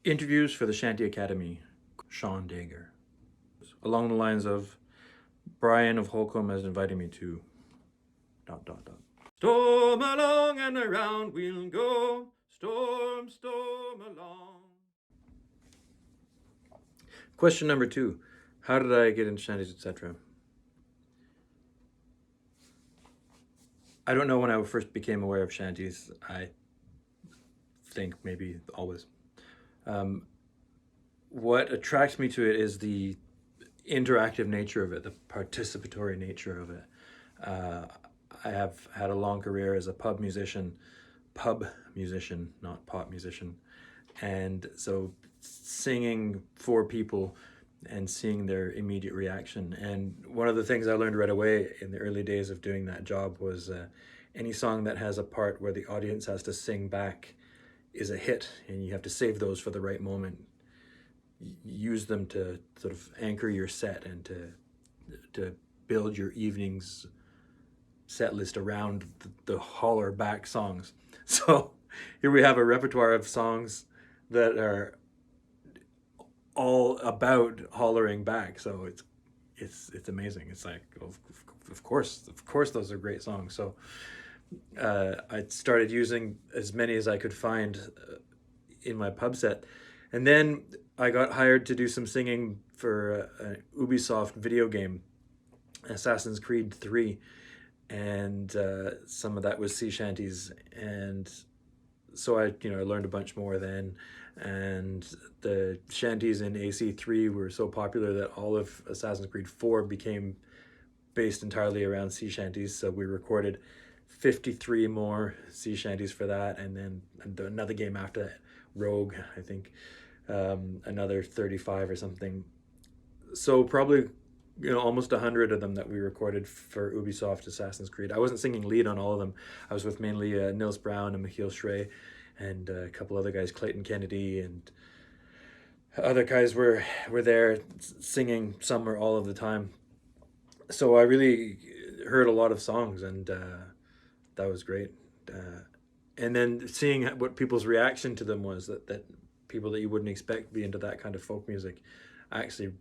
Interviews for the Shanty Academy, Seán Dagher. Along the lines of, Brian of Holcombe has invited me to... ... Storm along and around we'll go, storm, storm along. Question number 2. How did I get into shanties, etc.? I don't know when I first became aware of shanties. I think maybe always. What attracts me to it is the interactive nature of it, the participatory nature of it. I have had a long career as a pub musician, not pop musician. And so singing for people and seeing their immediate reaction. And one of the things I learned right away in the early days of doing that job was any song that has a part where the audience has to sing back is a hit, and you have to save those for the right moment. Use them to sort of anchor your set and to build your evening's set list around the holler back songs. So here we have a repertoire of songs that are all about hollering back. So it's amazing. It's like, of course those are great songs. So I started using as many as I could find in my pub set. And then I got hired to do some singing for an Ubisoft video game, Assassin's Creed 3. And some of that was sea shanties. And so I learned a bunch more then. And the shanties in AC3 were so popular that all of Assassin's Creed 4 became based entirely around sea shanties. So we recorded 53 more sea shanties for that, and then another game after that, Rogue, I think, another 35 or something. So probably almost 100 of them that we recorded for Ubisoft Assassin's Creed. I wasn't singing lead on all of them. I was with mainly Nils Brown and Michiel Schrey, and a couple other guys, Clayton Kennedy, and other guys were there singing some or all of the time. So I really heard a lot of songs, and that was great. And then seeing what people's reaction to them was, that people that you wouldn't expect be into that kind of folk music actually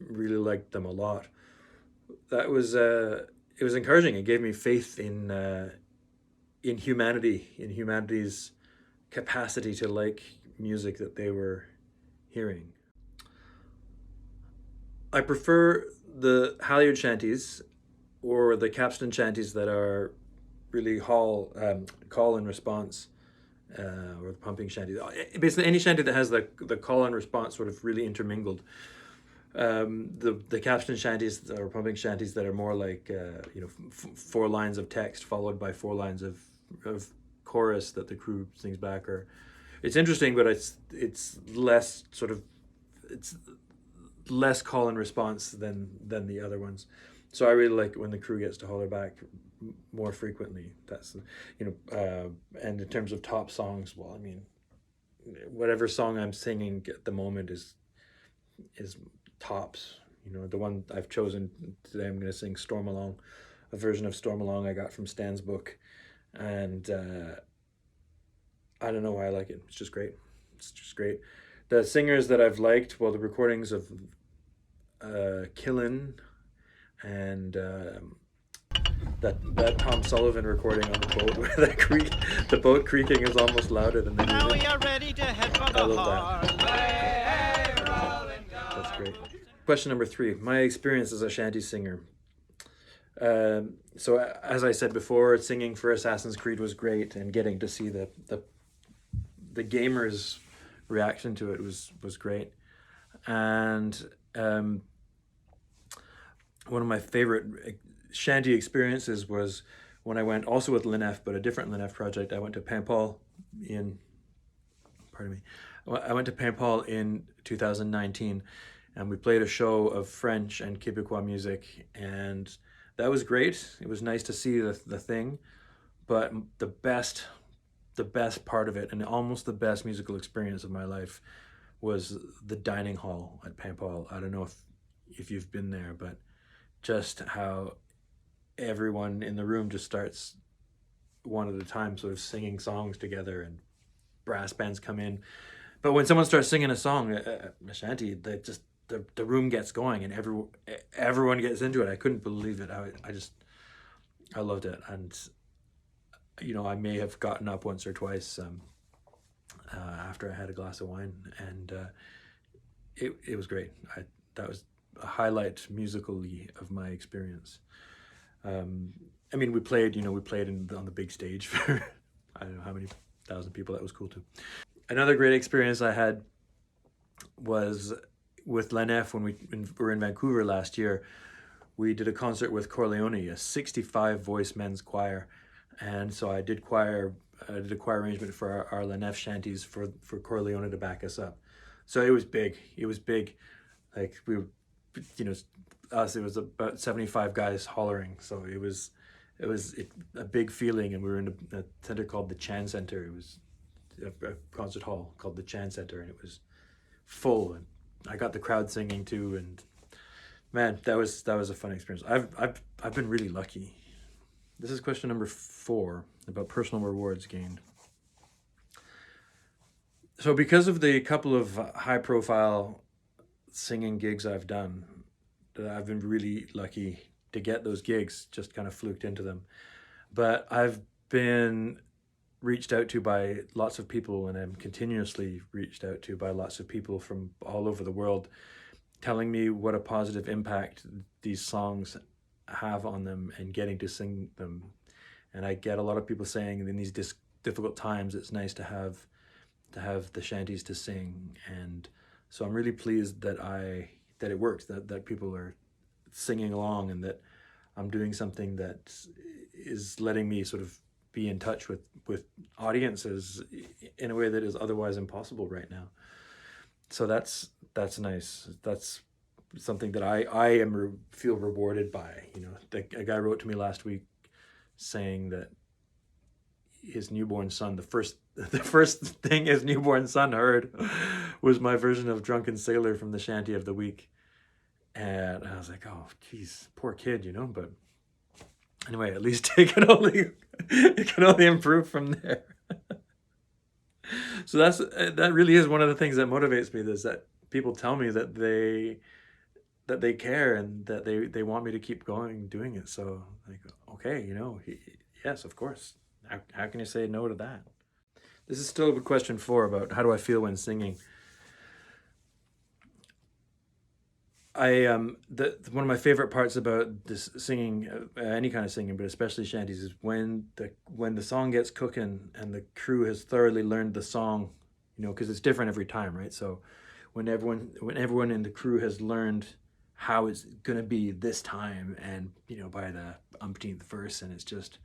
really liked them a lot. That was it was encouraging. It gave me faith in humanity, in humanity's capacity to like music that they were hearing. I prefer the Halyard shanties or the capstan shanties that are really call and response, or the pumping shanties. Basically, any shanty that has the call and response sort of really intermingled. The capstan shanties or pumping shanties that are more like 4 lines of text followed by 4 lines of chorus that the crew sings back. Or it's interesting, but it's less less call and response than the other ones. So I really like when the crew gets to holler back more frequently. That's and in terms of top songs, well, I mean, whatever song I'm singing at the moment is tops. The one I've chosen today, I'm going to sing Storm Along, a version of Storm Along I got from Stan's book, and I don't know why I like it. It's just great. It's just great. The singers that I've liked, well, the recordings of Killen and that Tom Sullivan recording on the boat where the boat creaking is almost louder than the music. Now we are ready to head for the heart. That's great. Question number 3. My experience as a shanty singer. So as I said before, singing for Assassin's Creed was great, and getting to see the gamers' reaction to it was great. And one of my favorite shanty experiences was when I went, also with Linef, but a different Linef project. I went to Paimpol in 2019, and we played a show of French and Quebecois music, and that was great. It was nice to see the thing, but the best part of it, and almost the best musical experience of my life, was the dining hall at Paimpol. I don't know if you've been there, but just how everyone in the room just starts one at a time sort of singing songs together, and brass bands come in But when someone starts singing a song, a shanty, the room gets going and everyone gets into it. I couldn't believe it. I loved it. And I may have gotten up once or twice after I had a glass of wine, and it was great. That was a highlight musically of my experience. I mean, we played on the big stage for I don't know how many thousand people. That was cool too. Another great experience I had was with Lenef when we were in Vancouver last year. We did a concert with Corleone, a 65 voice men's choir, and so I did a choir arrangement for our Lenef shanties for Corleone to back us up. So it was big. It was big. Like we were, us. It was about 75 guys hollering. So it was a big feeling, and we were in a center called the Chan Center. It was a concert hall called the Chan Center, and it was full, and I got the crowd singing too, and man, that was a fun experience. I've been really lucky. This is question number 4 about personal rewards gained. So because of the couple of high profile singing gigs I've done, I've been really lucky to get those gigs, just kind of fluked into them. But I've been reached out to by lots of people, and I'm continuously reached out to by lots of people from all over the world, telling me what a positive impact these songs have on them and getting to sing them. And I get a lot of people saying in these difficult times, it's nice to have the shanties to sing. And so I'm really pleased that it works, that people are singing along, and that I'm doing something that is letting me sort of be in touch with audiences in a way that is otherwise impossible right now. So that's nice. That's something that I feel rewarded by. A guy wrote to me last week saying that his newborn son, the first thing his newborn son heard was my version of Drunken Sailor from the Shanty of the Week. And I was like, oh, geez, poor kid, But anyway, at least it can only improve from there. So that really is one of the things that motivates me, is that people tell me that they care and that they want me to keep going doing it. So like, okay, yes, of course. How can you say no to that? This is still with question 4 about how do I feel when singing. One of my favorite parts about this singing, any kind of singing, but especially shanties, is when the song gets cooking and the crew has thoroughly learned the song, because it's different every time, right? So when everyone in the crew has learned how it's gonna be this time, and by the umpteenth verse, and it's just,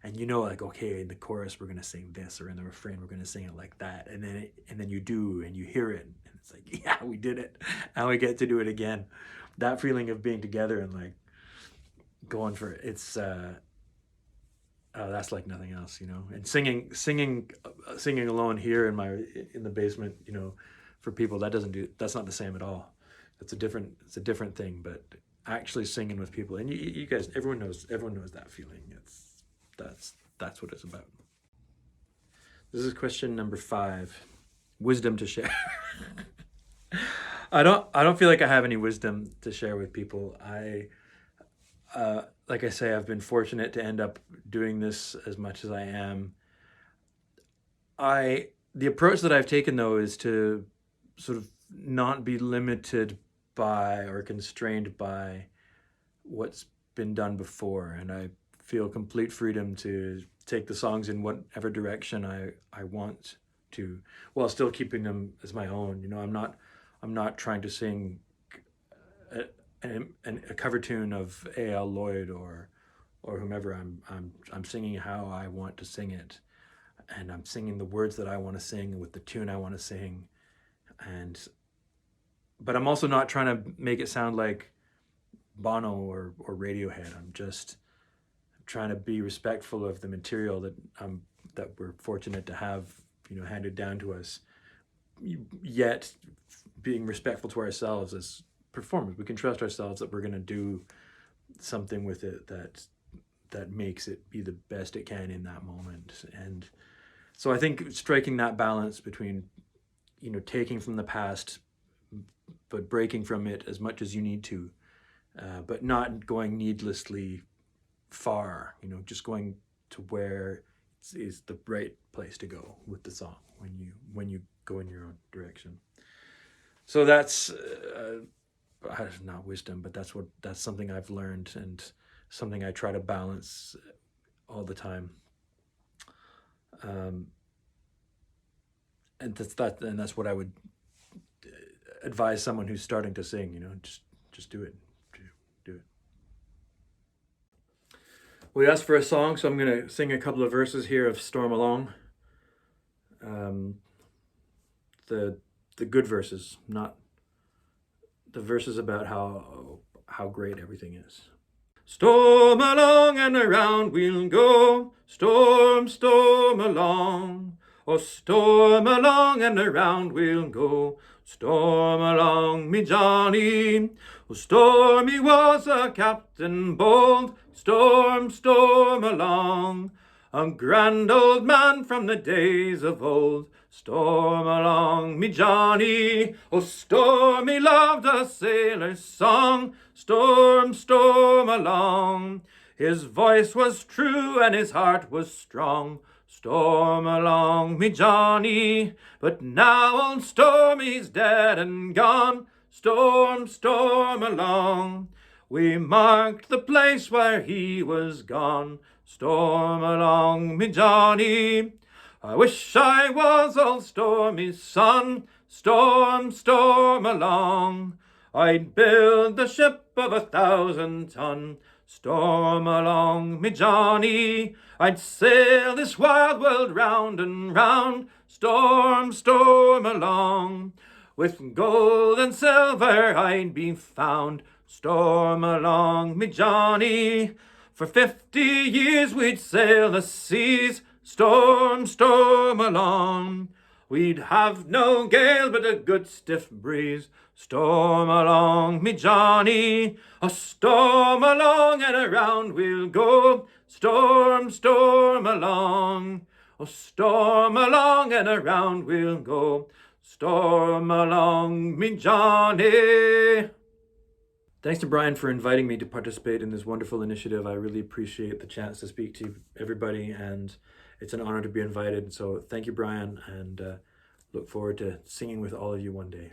and like, okay, in the chorus we're gonna sing this, or in the refrain we're gonna sing it like that, and then you do, and you hear it, and it's like, yeah, we did it, and we get to do it again. That feeling of being together and like going for it, it's that's like nothing else, And singing alone here in the basement, for people, that's not the same at all. It's a different thing. But actually singing with people, and you guys, everyone knows that feeling. That's what it's about. This is question number 5. Wisdom to share. I don't feel like I have any wisdom to share with people. Like I say, I've been fortunate to end up doing this as much as I am. The approach that I've taken, though, is to sort of not be limited by or constrained by what's been done before, and I feel complete freedom to take the songs in whatever direction I want to, while still keeping them as my own. I'm not trying to sing a cover tune of A.L. Lloyd or whomever. I'm singing how I want to sing it, and I'm singing the words that I want to sing with the tune I want to sing, but I'm also not trying to make it sound like Bono or Radiohead. I'm just trying to be respectful of the material that we're fortunate to have, handed down to us, yet being respectful to ourselves as performers. We can trust ourselves that we're going to do something with it that makes it be the best it can in that moment. And so I think striking that balance between taking from the past, but breaking from it as much as you need to, but not going needlessly far, just going to where is the right place to go with the song when you go in your own direction. So that's not wisdom, but that's something I've learned and something I try to balance all the time. And that's what I would advise someone who's starting to sing. Just do it. Do it. We asked for a song, so I'm going to sing a couple of verses here of Storm Along. The good verses, not the verses about how great everything is. Storm along and around we'll go, storm, storm along. Oh, storm along and around we'll go, storm along, me Johnny. Oh, Stormy was a captain bold, storm, storm along. A grand old man from the days of old, storm along, me Johnny. Oh, Stormy loved a sailor's song, storm, storm along. His voice was true and his heart was strong, storm along, me Johnny. But now old Stormy's dead and gone, storm, storm along. We marked the place where he was gone, storm along, me Johnny. I wish I was old Stormy's son, storm, storm along. I'd build the ship of 1,000 ton, storm along, me Johnny. I'd sail this wild world round and round, storm, storm along. With gold and silver I'd be found, storm along, me Johnny. For 50 years we'd sail the seas, storm, storm along. We'd have no gale but a good stiff breeze, storm along, me Johnny. A storm along and around we'll go, storm, storm along. Oh, storm along and around we'll go, storm along, me Johnny. Thanks to Brian for inviting me to participate in this wonderful initiative. I really appreciate the chance to speak to everybody, and it's an honor to be invited. So thank you, Brian, and look forward to singing with all of you one day.